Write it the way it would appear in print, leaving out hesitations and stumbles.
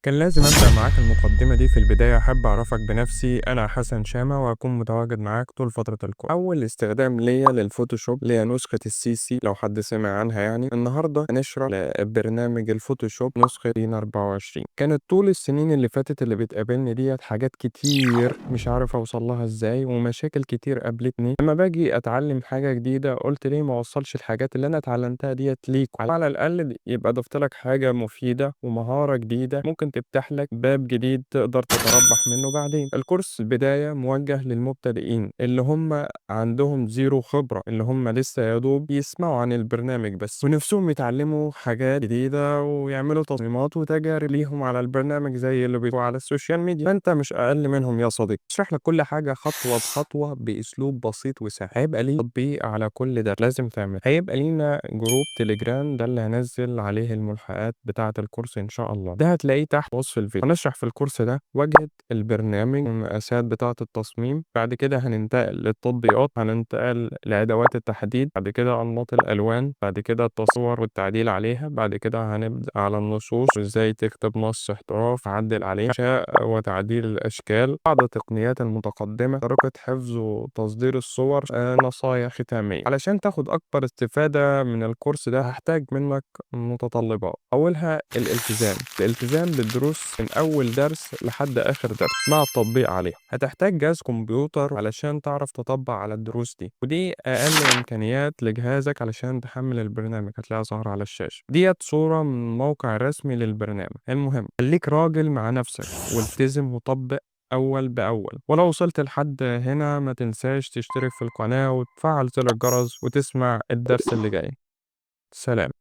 كان لازم أبدأ معاك المقدمة دي في البداية. أحب أعرفك بنفسي، أنا حسن شامة وهكون متواجد معاك طول فترة الكورس. أول استخدام ليا للفوتوشوب اللي هي نسخة الCC لو حد سمع عنها. يعني النهاردة هنشرح برنامج الفوتوشوب نسخة 24. كانت طول السنين اللي فاتت اللي بتقابلني ديت حاجات كتير مش عارف أوصل لها إزاي، ومشاكل كتير قابلتني لما باجي أتعلم حاجة جديدة. قلت ليه ما أوصلش الحاجات اللي أنا اتعلمتها ديت ليك، على الأقل يبقى ضفت لك حاجة مفيدة ومهارة جديدة ممكن تفتح لك باب جديد تقدر تتربح منه بعدين. الكورس البداية موجه للمبتدئين اللي هم عندهم زيرو خبرة، اللي هم لسه يا دوب يسمعوا عن البرنامج بس ونفسهم يتعلموا حاجات جديدة ويعملوا تصميمات وتجارب ليهم على البرنامج زي اللي بيبقوا على السوشيال ميديا. فأنت مش أقل منهم يا صديقي. اشرح لك كل حاجة خطوة بخطوة بأسلوب بسيط وسهل. هيبقى ليه تطبيق على كل ده لازم تعمل. هيبقى لينا جروب تليجرام، ده اللي هنزل عليه الملحقات بتاعة الكورس إن شاء الله. ده هتلاقيه تحت وصف الفيديو. هنشرح في الكورس ده واجهة البرنامج والمقاسات بتاعة التصميم. بعد كده هننتقل للتطبيقات، هننتقل لأدوات التحديد، بعد كده أنماط الألوان، بعد كده التصور والتعديل عليها، بعد كده هنبدأ على النصوص وإزاي تكتب نص احتراف تعدل عليه، إنشاء وتعديل الأشكال، بعض التقنيات المتقدمة، طريقة حفظ وتصدير الصور، نصايح ختامية. علشان تاخد أكبر استفادة من الكورس ده هحتاج منك متطلبات. أولها الالتزام بالدروس من أول درس لحد آخر درس مع التطبيق عليها. هتحتاج جهاز كمبيوتر علشان تعرف تطبق على الدروس دي، ودي أقل إمكانيات لجهازك علشان تحمل البرنامج. هتلاقيها ظاهرة على الشاشة ديت صورة من الموقع الرسمي للبرنامج. المهم خليك راجل مع نفسك والتزم وطبق أول بأول. ولو وصلت لحد هنا ما تنساش تشترك في القناة وتفعل زر الجرس وتسمع الدرس اللي جاي. سلام.